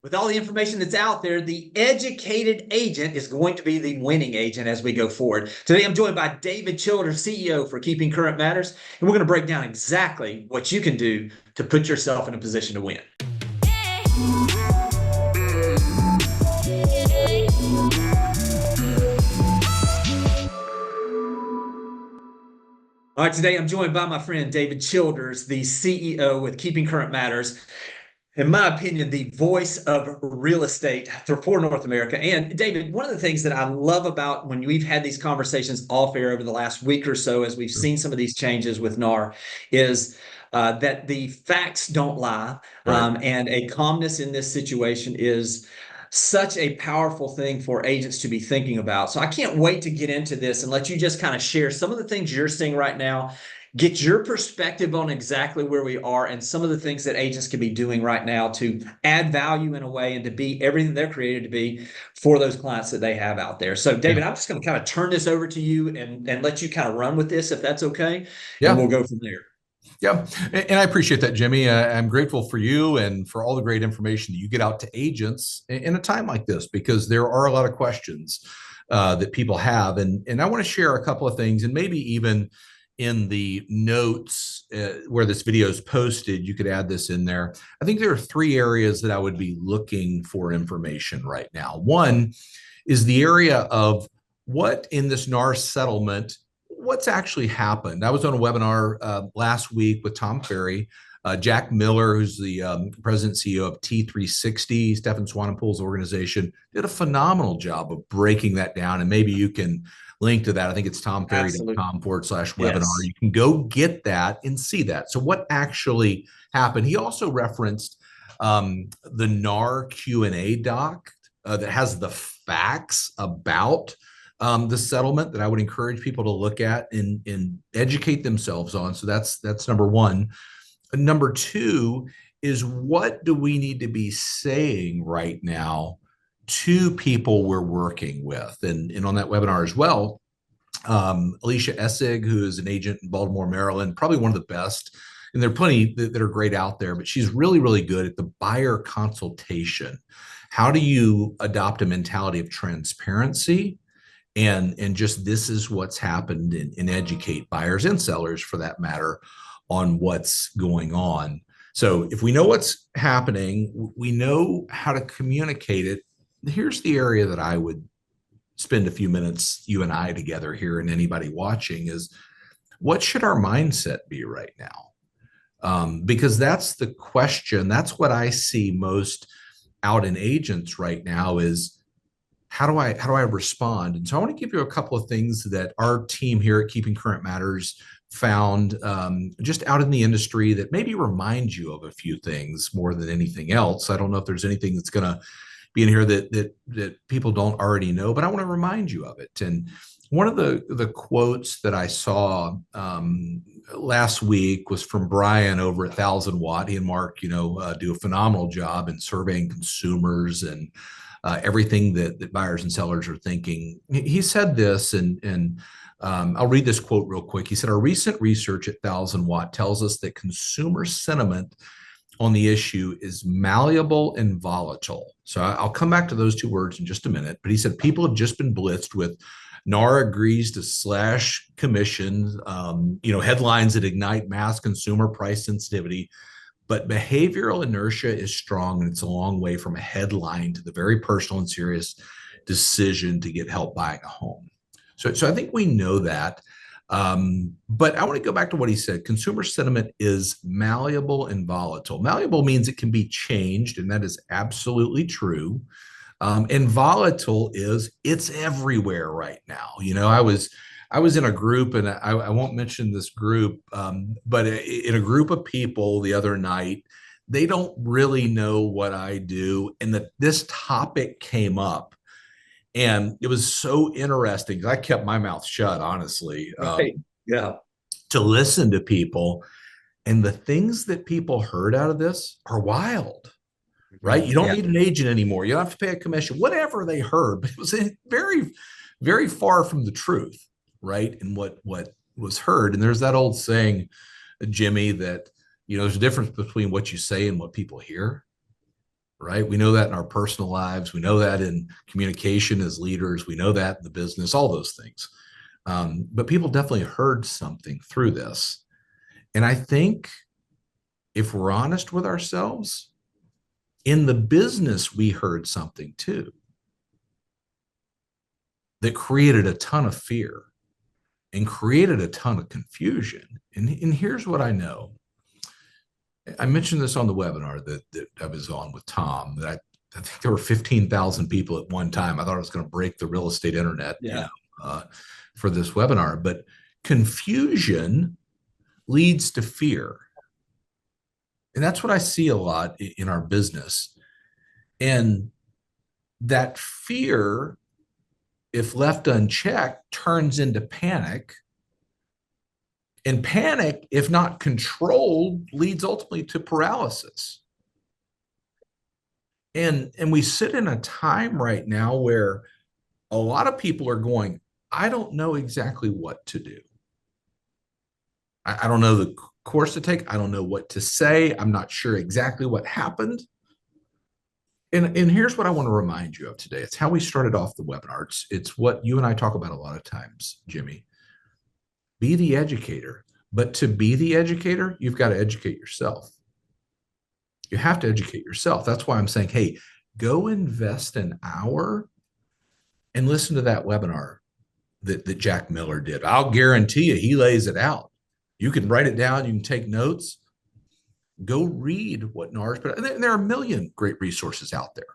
With all the information that's out there, the educated agent is going to be the winning agent as we go forward. Today, I'm joined by David Childers, CEO for Keeping Current Matters, and we're going to break down exactly what you can do to put yourself in a position to win. All right, today I'm joined by my friend David Childers, the CEO with Keeping Current Matters. In my opinion, the voice of real estate for North America. And David, one of the things that I love about when we've had these conversations off air over the last week or so, as we've seen some of these changes with NAR, is that the facts don't lie. Right. And a calmness in this situation is such a powerful thing for agents to be thinking about. So I can't wait to get into this and let you just kind of share some of the things you're seeing right now, get your perspective on exactly where we are and some of the things that agents can be doing right now to add value in a way and to be everything they're created to be for those clients that they have out there. So Yeah. David, I'm just going to kind of turn this over to you and let you kind of run with this if that's okay. And Yeah. we'll go from there. Yeah. And I appreciate that, Jimmy. I'm grateful for you and for all the great information that you get out to agents in a time like this, because there are a lot of questions that people have. And I want to share a couple of things, and maybe even in the notes where this video is posted, you could add this in there. I think there are three areas that I would be looking for information right now. One is the area of what in this NAR settlement, what's actually happened. I was on a webinar last week with Tom Ferry, Jack Miller, who's the president and CEO of T360, Stefan Swanepoel's organization, did a phenomenal job of breaking that down. And maybe you can link to that. I think it's tomferry.com/webinar. Yes. You can go get that and see that. So what actually happened? He also referenced the NAR Q&A doc that has the facts about the settlement that I would encourage people to look at and educate themselves on. So that's number one. Number two is, what do we need to be saying right now to people we're working with? And on that webinar as well, Alicia Essig, who is an agent in Baltimore, Maryland, probably one of the best. And there are plenty that are great out there, but she's really, really good at the buyer consultation. How do you adopt a mentality of transparency? And just, this is what's happened, and educate buyers and sellers for that matter on what's going on. So if we know what's happening, we know how to communicate it. Here's the area that I would spend a few minutes, you and I together here, and anybody watching, is what should our mindset be right now? Because that's the question. That's what I see most out in agents right now is, how do I respond? And so I want to give you a couple of things that our team here at Keeping Current Matters found just out in the industry that maybe remind you of a few things more than anything else. I don't know if there's anything that's going to be in here that people don't already know, but I want to remind you of it. And one of the quotes that I saw last week was from Brian over at 1000 Watt. He and Mark, do a phenomenal job in surveying consumers and everything that buyers and sellers are thinking. He said this, and I'll read this quote real quick. He said, "Our recent research at 1000 Watt tells us that consumer sentiment on the issue is malleable and volatile." So I'll come back to those two words in just a minute. But he said people have just been blitzed with NAR agrees to slash commissions, headlines that ignite mass consumer price sensitivity. But behavioral inertia is strong, and it's a long way from a headline to the very personal and serious decision to get help buying a home. So I think we know that. But I want to go back to what he said. Consumer sentiment is malleable and volatile. Malleable means it can be changed, and that is absolutely true. And volatile is, it's everywhere right now. I was in a group, and I won't mention this group, but in a group of people the other night, they don't really know what I do. And this topic came up, and it was so interesting because I kept my mouth shut, honestly, Right. Yeah. to listen to people. And the things that people heard out of this are wild, right? You don't Yeah. need an agent anymore. You don't have to pay a commission, whatever they heard. But it was very, very far from the truth, right? And what was heard. And there's that old saying, Jimmy, that there's a difference between what you say and what people hear. right? We know that in our personal lives. We know that in communication as leaders. We know that in the business, all those things. But people definitely heard something through this. And I think if we're honest with ourselves, in the business, we heard something too that created a ton of fear and created a ton of confusion. And here's what I know. I mentioned this on the webinar that I was on with Tom, that I think there were 15,000 people at one time. I thought I was going to break the real estate internet, Yeah. For this webinar. But confusion leads to fear. And that's what I see a lot in our business. And that fear, if left unchecked, turns into panic. And panic, if not controlled, leads ultimately to paralysis. And we sit in a time right now where a lot of people are going, I don't know exactly what to do. I don't know the course to take. I don't know what to say. I'm not sure exactly what happened. And here's what I want to remind you of today. It's how we started off the webinar. It's what you and I talk about a lot of times, Jimmy. Be the educator. But to be the educator, you've got to educate yourself. You have to educate yourself. That's why I'm saying, hey, go invest an hour and listen to that webinar that Jack Miller did. I'll guarantee you he lays it out. You can write it down. You can take notes. Go read what NAR's put. And there are a million great resources out there.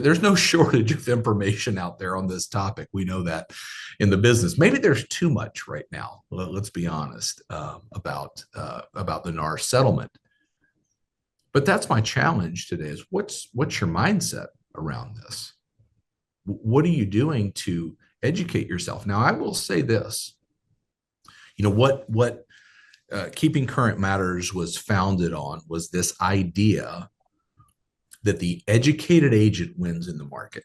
There's no shortage of information out there on this topic. We know that in the business. Maybe there's too much right now. Let's be honest about the NAR settlement. But that's my challenge today: is what's your mindset around this? What are you doing to educate yourself? Now, I will say this. What Keeping Current Matters was founded on was this idea that the educated agent wins in the market.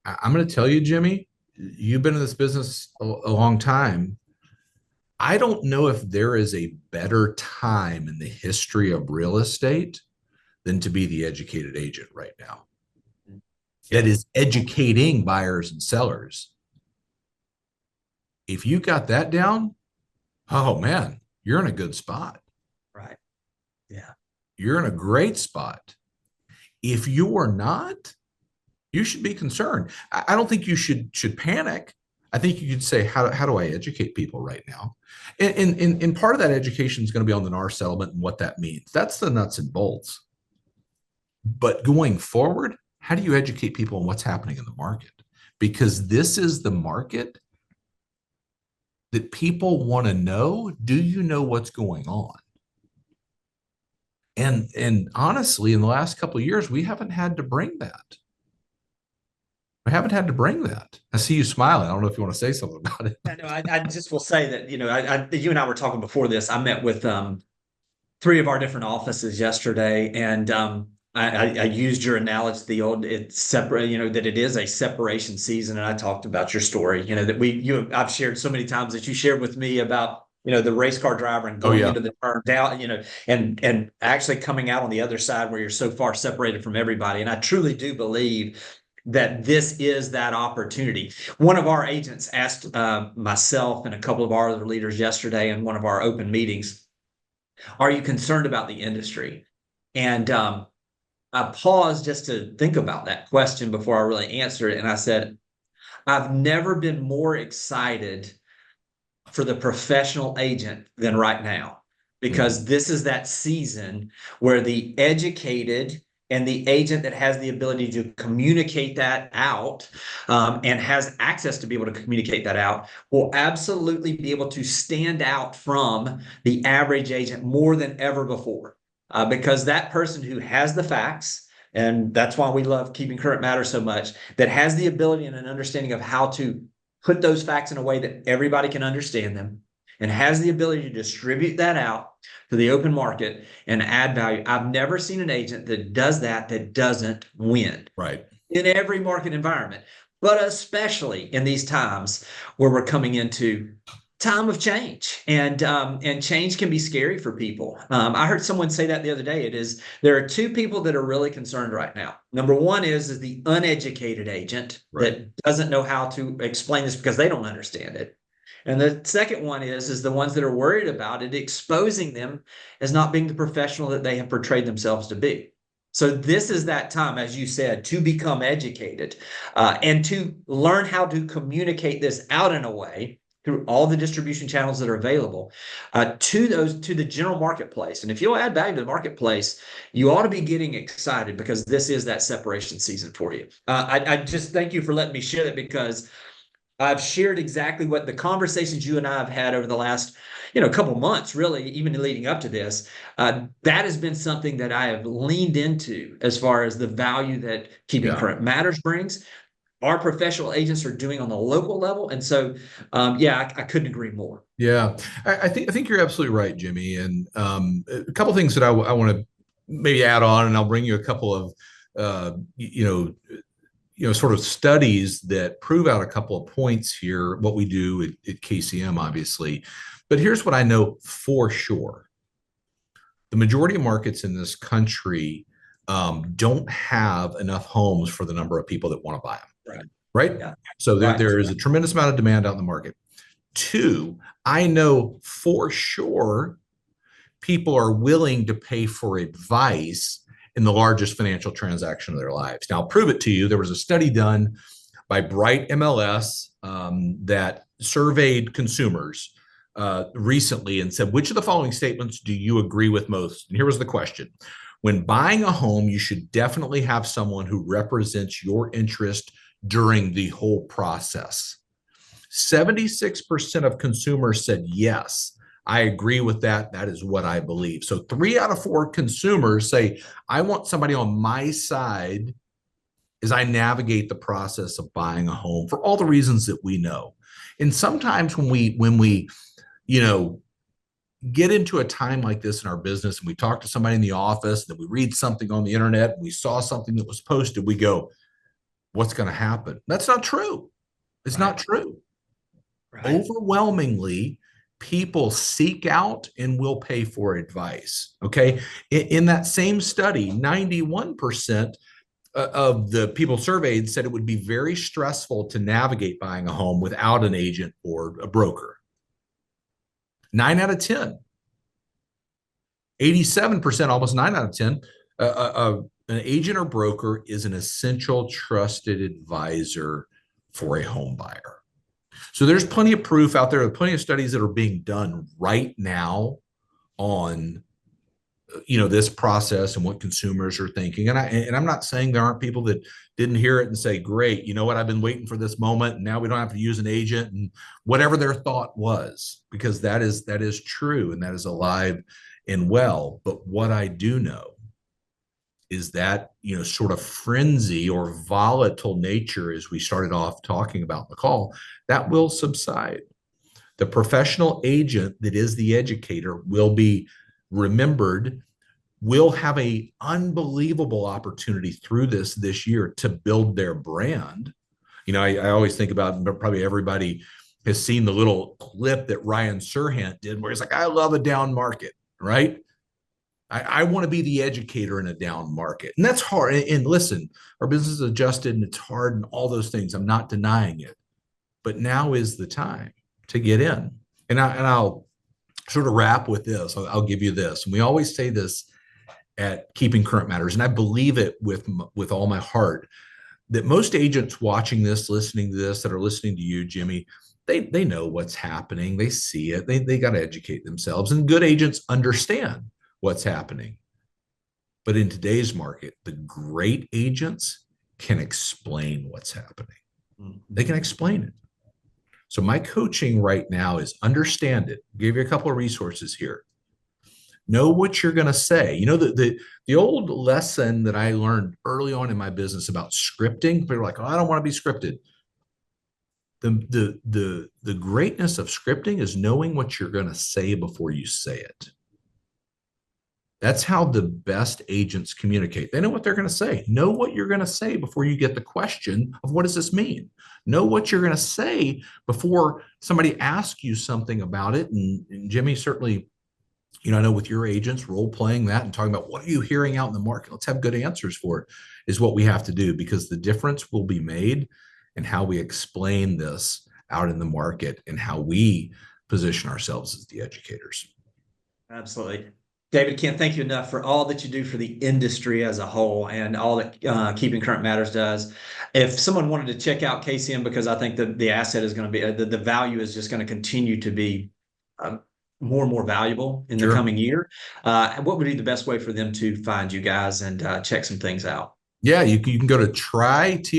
I'm going to tell you, Jimmy, you've been in this business a long time. I don't know if there is a better time in the history of real estate than to be the educated agent right now. That is educating buyers and sellers. If you got that down, oh man, you're in a good spot. Right. Yeah. You're in a great spot. If you're not, you should be concerned. I don't think you should panic. I think you could say, how do I educate people right now? And part of that education is going to be on the NAR settlement and what that means. That's the nuts and bolts. But going forward, how do you educate people on what's happening in the market? Because this is the market that people want to know. Do you know what's going on? And honestly, in the last couple of years, we haven't had to bring that. We haven't had to bring that. I see you smiling. I don't know if you want to say something about it. No, I just will say that, you and I were talking before this. I met with three of our different offices yesterday, and I used your analogy, it's separate, that it is a separation season, and I talked about your story, that I've shared so many times that you shared with me about the race car driver and going into the turn down, and actually coming out on the other side where you're so far separated from everybody. And I truly do believe that this is that opportunity. One of our agents asked myself and a couple of our other leaders yesterday in one of our open meetings, are you concerned about the industry? And I paused just to think about that question before I really answered it. And I said, I've never been more excited for the professional agent than right now, because this is that season where the educated and the agent that has the ability to communicate that out and has access to be able to communicate that out will absolutely be able to stand out from the average agent more than ever before. Because that person who has the facts, and that's why we love Keeping Current Matters so much, that has the ability and an understanding of how to put those facts in a way that everybody can understand them, and has the ability to distribute that out to the open market and add value. I've never seen an agent that does that doesn't win. Right. In every market environment, but especially in these times where we're coming into time of change, and change can be scary for people. I heard someone say that the other day. It is there are two people that are really concerned right now. Number one is the uneducated agent Right. that doesn't know how to explain this because they don't understand it. And the second one is the ones that are worried about it exposing them as not being the professional that they have portrayed themselves to be. So this is that time, as you said, to become educated, and to learn how to communicate this out in a way through all the distribution channels that are available, to the general marketplace. And if you'll add value to the marketplace, you ought to be getting excited because this is that separation season for you. I just thank you for letting me share that, because I've shared exactly what the conversations you and I have had over the last, couple months, really, even leading up to this. That has been something that I have leaned into as far as the value that keeping Yeah. current matters brings. Our professional agents are doing on the local level, and so, yeah, I couldn't agree more. Yeah, I think you're absolutely right, Jimmy. And a couple things that I want to maybe add on, and I'll bring you a couple of sort of studies that prove out a couple of points here. What we do at KCM, obviously, but here's what I know for sure: the majority of markets in this country don't have enough homes for the number of people that want to buy them. Right. Right. Yeah. So Right. there is a tremendous amount of demand out in the market. Two, I know for sure people are willing to pay for advice in the largest financial transaction of their lives. Now, I'll prove it to you. There was a study done by Bright MLS that surveyed consumers recently and said, which of the following statements do you agree with most? And here was the question. When buying a home, you should definitely have someone who represents your interest during the whole process. 76% of consumers said, yes, I agree with that. That is what I believe. So 3 out of 4 consumers say, I want somebody on my side as I navigate the process of buying a home for all the reasons that we know. And sometimes when we get into a time like this in our business and we talk to somebody in the office, that we read something on the internet, and we saw something that was posted, we go, what's going to happen? That's not true. It's not true. Right. Overwhelmingly, people seek out and will pay for advice. Okay. In that same study, 91% of the people surveyed said it would be very stressful to navigate buying a home without an agent or a broker. 9 out of 10. 87%, almost 9 out of 10, an agent or broker is an essential trusted advisor for a home buyer. So there's plenty of proof out there, plenty of studies that are being done right now on this process and what consumers are thinking. And I'm not saying there aren't people that didn't hear it and say, great, you know what, I've been waiting for this moment, and now we don't have to use an agent, and whatever their thought was, because that is true and that is alive and well. But what I do know is that sort of frenzy or volatile nature, as we started off talking about in the call, that will subside. The professional agent that is the educator will be remembered, will have an unbelievable opportunity through this year to build their brand. I always think about, probably everybody has seen the little clip that Ryan Serhant did where he's like, I love a down market, right? I want to be the educator in a down market. And that's hard. And listen, our business is adjusted and it's hard and all those things. I'm not denying it. But now is the time to get in. And I'll sort of wrap with this. I'll give you this. And we always say this at Keeping Current Matters, and I believe it with all my heart, that most agents watching this, listening to this, that are listening to you, Jimmy, they know what's happening. They see it. They got to educate themselves. And good agents understand what's happening. But in today's market, the great agents can explain what's happening. They can explain it. So my coaching right now is understand it. I'll give you a couple of resources here. Know what you're going to say. The old lesson that I learned early on in my business about scripting, people are like, oh, I don't want to be scripted. The greatness of scripting is knowing what you're going to say before you say it. That's how the best agents communicate. They know what they're going to say. Know what you're going to say before you get the question of what does this mean? Know what you're going to say before somebody asks you something about it. And Jimmy, certainly, I know with your agents role playing that and talking about what are you hearing out in the market? Let's have good answers for it is what we have to do, because the difference will be made in how we explain this out in the market and how we position ourselves as the educators. Absolutely. David, can't thank you enough for all that you do for the industry as a whole and all that Keeping Current Matters does. If someone wanted to check out KCM, because I think that the asset is going to be, the value is just going to continue to be more and more valuable in the Sure. coming year, what would be the best way for them to find you guys and check some things out? Yeah, you can go to trykcm.com,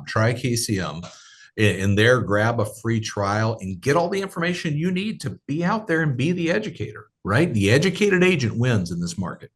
try KCM, and there grab a free trial and get all the information you need to be out there and be the educator, right? The educated agent wins in this market.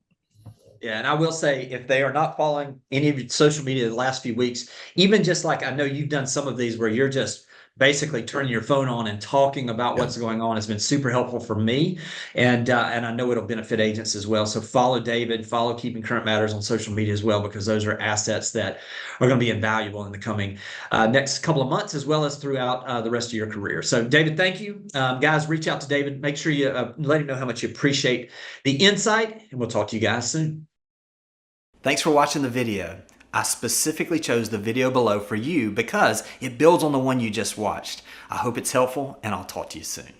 Yeah, and I will say, if they are not following any of your social media the last few weeks, even just like I know you've done some of these where you're just basically turning your phone on and talking about Yeah. what's going on has been super helpful for me, and I know it'll benefit agents as well. So follow David, follow Keeping Current Matters on social media as well, because those are assets that are going to be invaluable in the coming next couple of months, as well as throughout the rest of your career. So David, thank you. Guys, reach out to David. Make sure you let him know how much you appreciate the insight, and we'll talk to you guys soon. Thanks for watching the video. I specifically chose the video below for you because it builds on the one you just watched. I hope it's helpful, and I'll talk to you soon.